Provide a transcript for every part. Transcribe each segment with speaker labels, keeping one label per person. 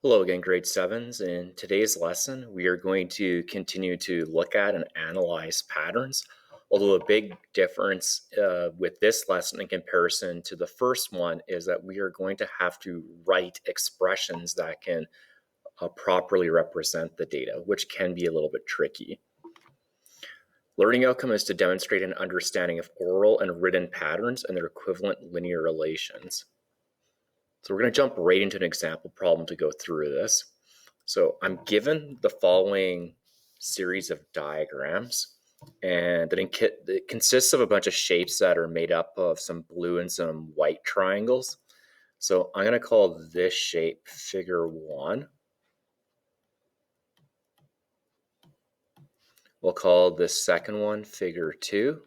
Speaker 1: Hello again, grade 7s. In today's lesson, we are going to continue to look at and analyze patterns. Although a big difference with this lesson in comparison to the first one is that we are going to have to write expressions that can properly represent the data, which can be a little bit tricky. Learning outcome is to demonstrate an understanding of oral and written patterns and their equivalent linear relations. So we're going to jump right into an example problem to go through this. So I'm given the following series of diagrams, and it consists of a bunch of shapes that are made up of some blue and some white triangles. So I'm going to call this shape figure 1. We'll call this second one figure 2.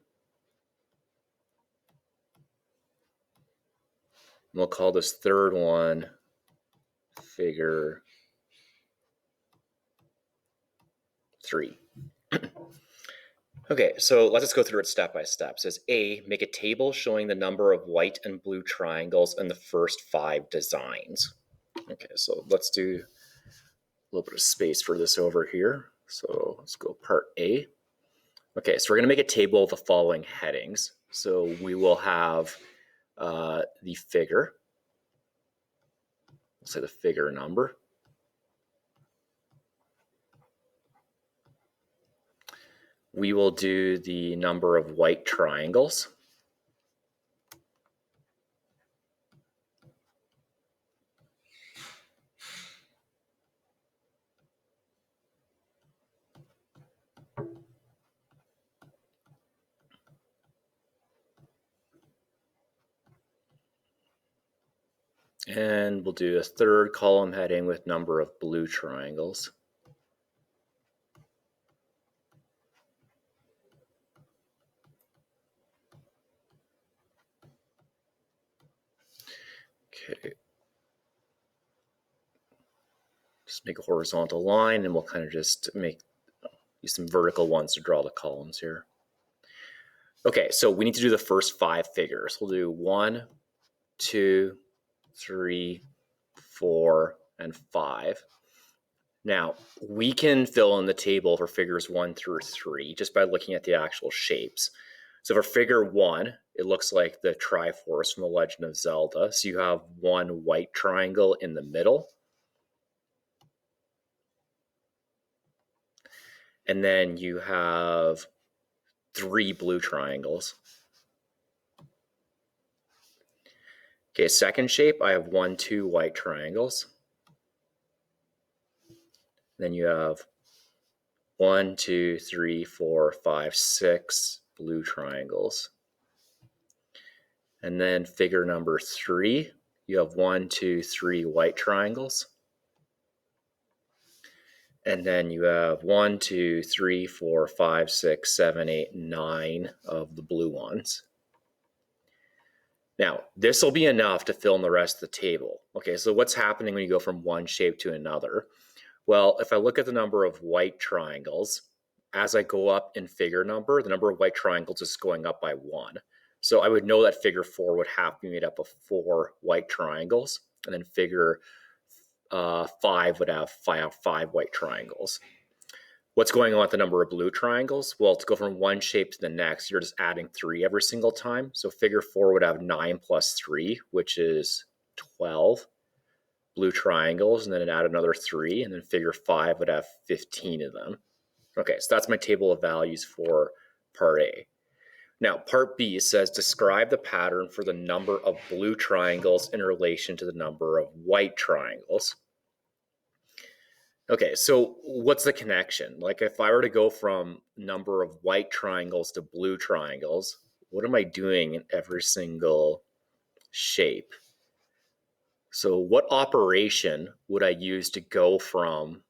Speaker 1: We'll call this third one figure 3. Okay, so let's just go through it step by step. It says A, make a table showing the number of white and blue triangles in the first 5 designs. Okay, so let's do a little bit of space for this over here. So let's go part A. Okay, so we're going to make a table of the following headings. So we will have the figure, let's say the figure number. We will do the number of white triangles. And we'll do a third column heading with number of blue triangles. Okay. Just make a horizontal line, and we'll kind of just use some vertical ones to draw the columns here. Okay, so we need to do the first 5 figures. We'll do 1, 2, 3, 4, and 5. Now, we can fill in the table for figures 1 through 3 just by looking at the actual shapes. So for figure 1, it looks like the Triforce from The Legend of Zelda. So you have 1 white triangle in the middle. And then you have 3 blue triangles. Okay, second shape, I have 1, 2 white triangles. Then you have 1, 2, 3, 4, 5, 6 blue triangles. And then figure number 3, you have 1, 2, 3 white triangles. And then you have 1, 2, 3, 4, 5, 6, 7, 8, 9 of the blue ones. Now, this will be enough to fill in the rest of the table. Okay, so what's happening when you go from one shape to another? Well, if I look at the number of white triangles, as I go up in figure number, the number of white triangles is going up by 1. So I would know that figure 4 would have to be made up of 4 white triangles, and then figure 5 would have 5 white triangles. What's going on with the number of blue triangles? Well, to go from one shape to the next, you're just adding 3 every single time. So figure 4 would have 9 plus 3, which is 12 blue triangles, and then add another 3, and then figure 5 would have 15 of them. Okay, so that's my table of values for part A. Now, part B says describe the pattern for the number of blue triangles in relation to the number of white triangles. Okay, so what's the connection? Like if I were to go from number of white triangles to blue triangles, what am I doing in every single shape? So what operation would I use to go from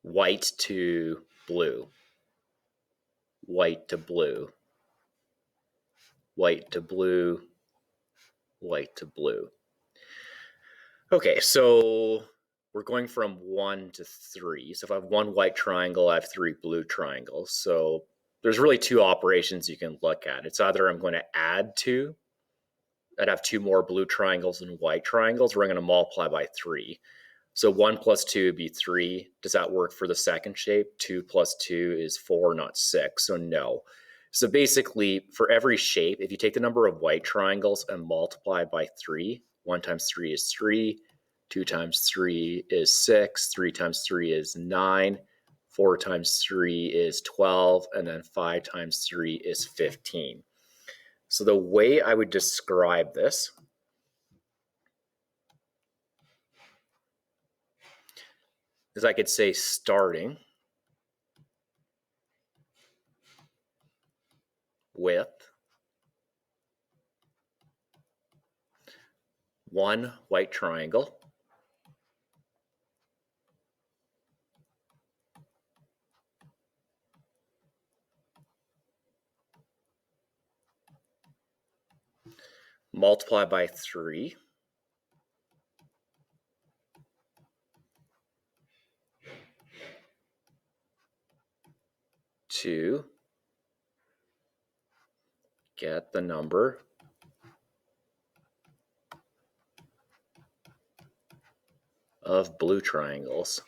Speaker 1: white to blue, white to blue, white to blue, white to blue? Okay, so we're going from 1 to 3. So if I have 1 white triangle, I have 3 blue triangles. So there's really 2 operations you can look at. It's either I'm going to add 2 I'd have 2 more blue triangles and white triangles. We're going to multiply by 3. So 1 plus 2 would be 3. Does that work for the second shape? 2 plus 2 is 4, not 6. So no. So basically, for every shape, if you take the number of white triangles and multiply by 3, 1 times 3 is 3, 2 times 3 is 6, 3 times 3 is 9, 4 times 3 is 12, and then 5 times 3 is 15. So the way I would describe this is I could say starting with 1 white triangle, multiply by 3, to get the number of blue triangles.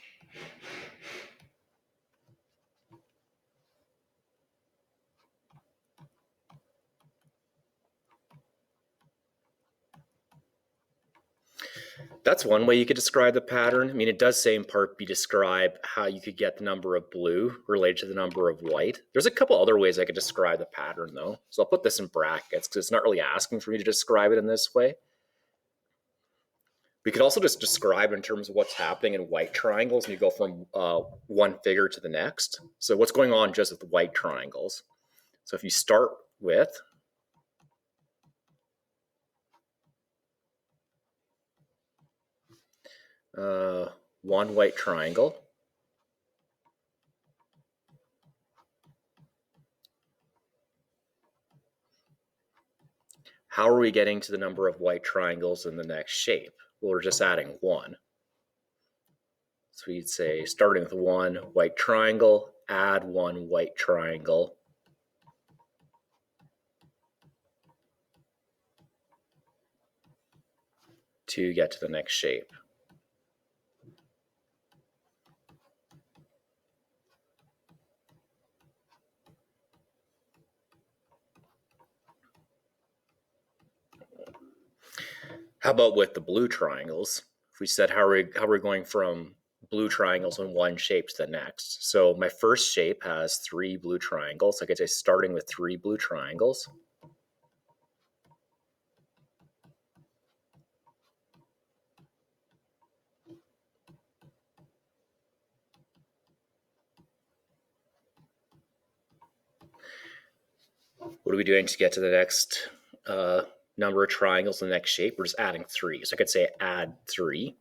Speaker 1: That's one way you could describe the pattern. I mean, it does say in part B describe how you could get the number of blue related to the number of white. There's a couple other ways I could describe the pattern though. So I'll put this in brackets because it's not really asking for me to describe it in this way. We could also just describe in terms of what's happening in white triangles and you go from one figure to the next. So what's going on just with the white triangles. So if you start with one white triangle, how are we getting to the number of white triangles in the next shape? Well, we're just adding 1. So we'd say starting with 1 white triangle, add 1 white triangle, to get to the next shape. How about with the blue triangles? If we said how are we going from blue triangles in one shape to the next? So my first shape has 3 blue triangles. I could say starting with 3 blue triangles. What are we doing to get to the next number of triangles in the next shape? We're just adding 3. So I could say add 3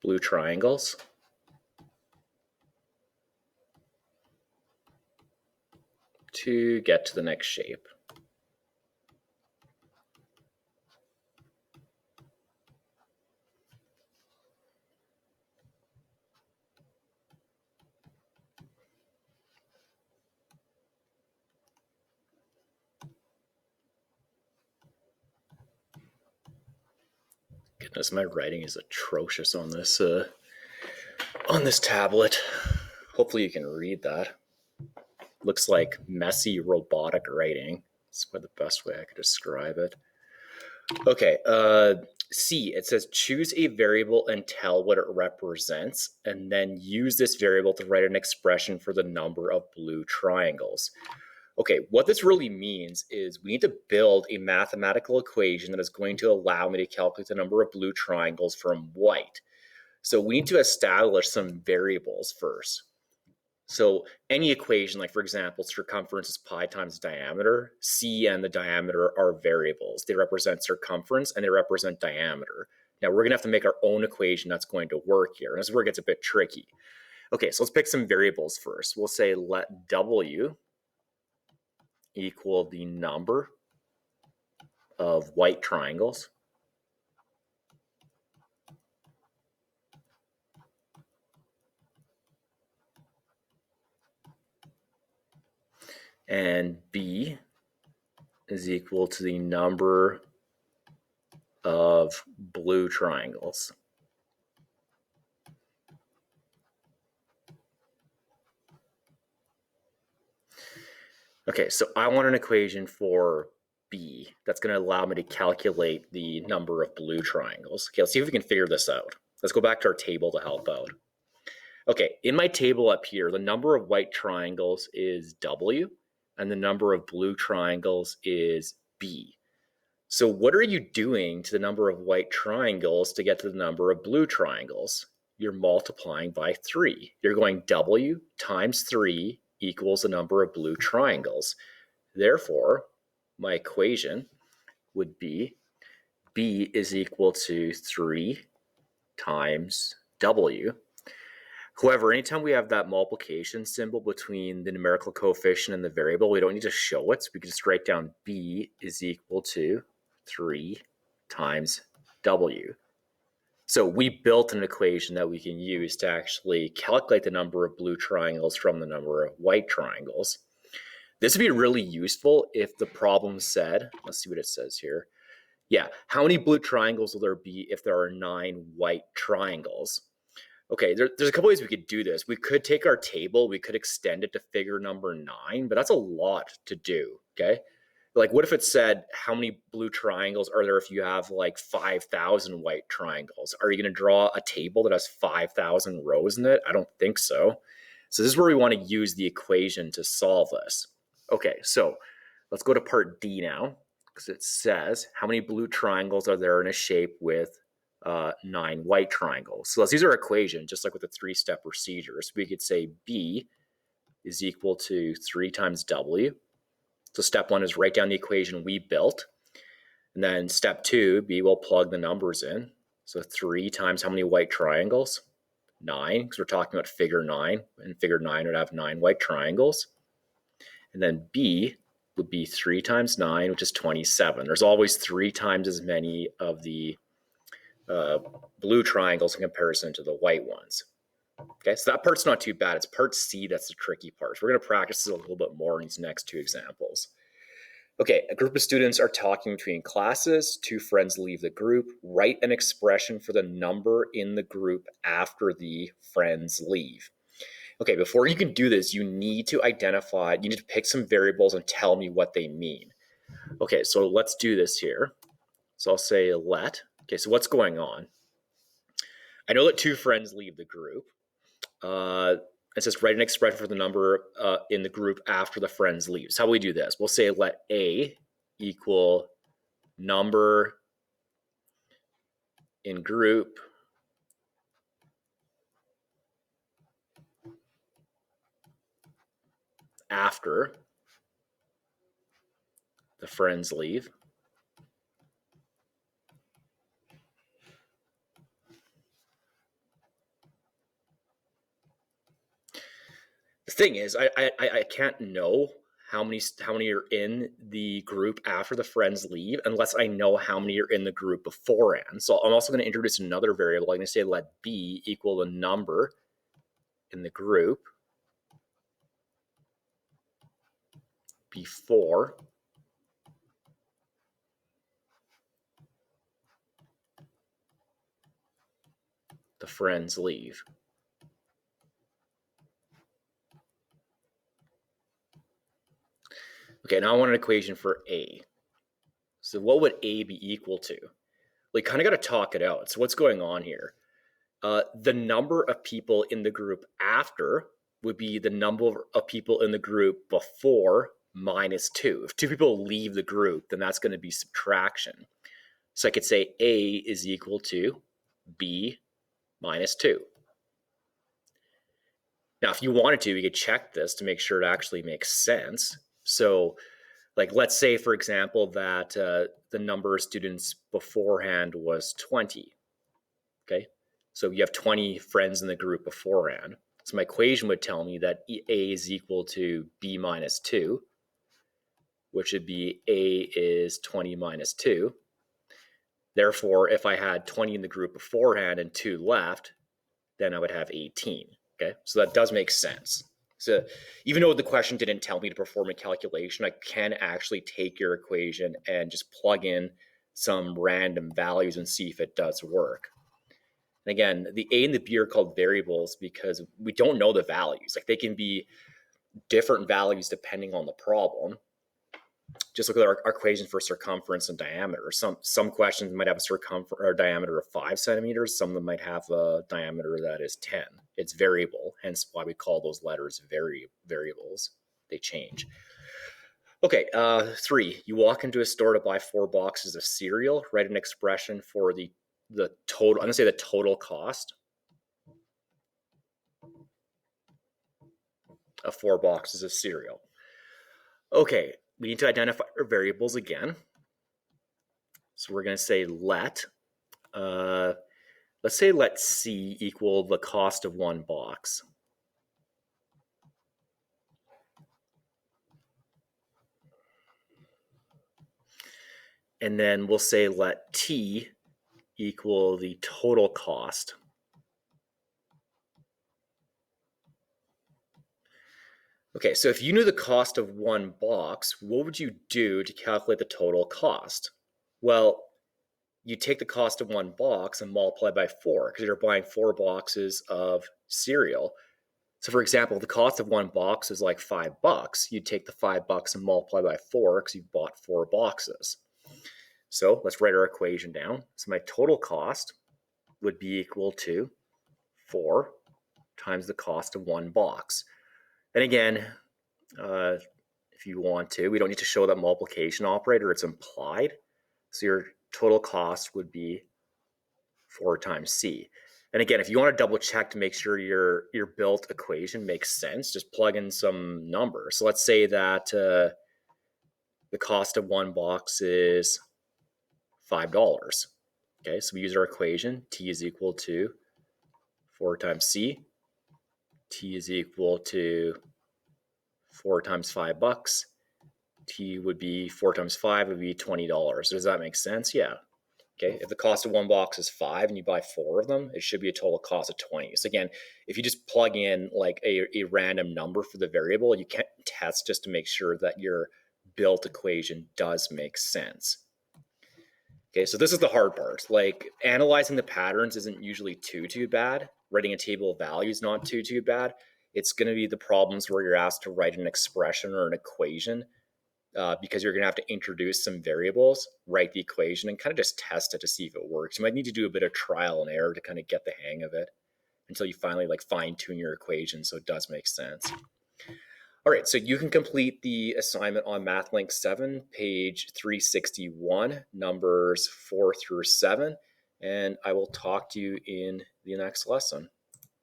Speaker 1: blue triangles to get to the next shape. Goodness, my writing is atrocious on this tablet. Hopefully you can read that. Looks like messy robotic writing. That's probably the best way I could describe it. Okay, C, it says choose a variable and tell what it represents, and then use this variable to write an expression for the number of blue triangles. Okay, what this really means is we need to build a mathematical equation that is going to allow me to calculate the number of blue triangles from white. So we need to establish some variables first. So any equation, like for example, circumference is pi times diameter, C and the diameter are variables. They represent circumference and they represent diameter. Now we're gonna have to make our own equation that's going to work here. And this is where it gets a bit tricky. Okay, so let's pick some variables first. We'll say let W equal the number of white triangles. And B is equal to the number of blue triangles. Okay, so I want an equation for B that's going to allow me to calculate the number of blue triangles. Okay, let's see if we can figure this out. Let's go back to our table to help out. Okay, in my table up here, the number of white triangles is W, and the number of blue triangles is B. So what are you doing to the number of white triangles to get to the number of blue triangles? You're multiplying by 3. You're going W times 3 equals the number of blue triangles. Therefore, my equation would be B is equal to 3 times W. However, anytime we have that multiplication symbol between the numerical coefficient and the variable, we don't need to show it. So we can just write down B is equal to 3 times W. So we built an equation that we can use to actually calculate the number of blue triangles from the number of white triangles. This would be really useful if the problem said, let's see what it says here. Yeah, how many blue triangles will there be if there are 9 white triangles? Okay, there's a couple ways we could do this. We could take our table, we could extend it to figure number 9, but that's a lot to do, okay? Like, what if it said, how many blue triangles are there if you have like 5,000 white triangles? Are you going to draw a table that has 5,000 rows in it? I don't think so. So this is where we want to use the equation to solve this. Okay, so let's go to part D now, because it says, how many blue triangles are there in a shape with 9 white triangles? So let's use our equation, just like with the 3-step procedure. So we could say B is equal to 3 times W. So step 1 is write down the equation we built. And then step 2, B will plug the numbers in. So 3 times how many white triangles? 9, because we're talking about figure 9. And figure 9 would have 9 white triangles. And then B would be 3 times 9, which is 27. There's always 3 times as many of the blue triangles in comparison to the white ones. Okay, so that part's not too bad. It's part C that's the tricky part. So we're going to practice this a little bit more in these next 2 examples. Okay, a group of students are talking between classes. 2 friends leave the group. Write an expression for the number in the group after the friends leave. Okay, before you can do this, you need to identify, you need to pick some variables and tell me what they mean. Okay, so let's do this here. So I'll say let. Okay, so what's going on? I know that 2 friends leave the group. It says write an expression for the number in the group after the friends leave. So how do we do this? We'll say let A equal number in group after the friends leave. The thing is, I can't know how many are in the group after the friends leave unless I know how many are in the group beforehand. So I'm also going to introduce another variable. I'm going to say let B equal the number in the group before the friends leave. Okay, now I want an equation for A. So what would A be equal to? We kind of got to talk it out. So what's going on here? The number of people in the group after would be the number of people in the group before minus 2. If 2 people leave the group, then that's going to be subtraction. So I could say A is equal to B minus 2. Now, if you wanted to, you could check this to make sure it actually makes sense. So, like, let's say, for example, that the number of students beforehand was 20. Okay, so you have 20 friends in the group beforehand. So my equation would tell me that A is equal to B minus 2, which would be A is 20 minus 2. Therefore, if I had 20 in the group beforehand and 2 left, then I would have 18. Okay, so that does make sense. So even though the question didn't tell me to perform a calculation, I can actually take your equation and just plug in some random values and see if it does work. And again, the A and the B are called variables because we don't know the values. Like they can be different values depending on the problem. Just look at our equation for circumference and diameter. Some questions might have a circumference or diameter of 5 centimeters. Some of them might have a diameter that is 10. It's variable, hence why we call those letters variables. They change. Okay, 3. You walk into a store to buy 4 boxes of cereal. Write an expression for the total. I'm going to say the total cost of 4 boxes of cereal. Okay, we need to identify our variables again. So we're going to say let's say let C equal the cost of 1 box. And then we'll say let T equal the total cost. Okay, so if you knew the cost of 1 box, what would you do to calculate the total cost? Well, you take the cost of 1 box and multiply by 4 because you're buying 4 boxes of cereal. So for example, the cost of 1 box is like $5. You'd take the $5 and multiply by 4 because you bought 4 boxes. So let's write our equation down. So my total cost would be equal to 4 times the cost of 1 box. And again, if you want to, we don't need to show that multiplication operator, it's implied. So your total cost would be 4 times C. And again, if you want to double check to make sure your built equation makes sense, just plug in some numbers. So let's say that the cost of 1 box is $5. Okay, so we use our equation. T is equal to 4 times C. T is equal to 4 times $5. T would be 4 times 5 would be $20. Does that make sense? Yeah. Okay, if the cost of 1 box is 5 and you buy 4 of them, it should be a total cost of 20. So again, if you just plug in like a random number for the variable, you can't test just to make sure that your built equation does make sense. Okay, so this is the hard part. Like analyzing the patterns isn't usually too bad. Writing a table of values not too bad. It's going to be the problems where you're asked to write an expression or an equation because you're going to have to introduce some variables, write the equation, and kind of just test it to see if it works. You might need to do a bit of trial and error to kind of get the hang of it until you finally like fine tune your equation so it does make sense. All right, so you can complete the assignment on MathLink 7, page 361, numbers 4 through 7, and I will talk to you in the next lesson.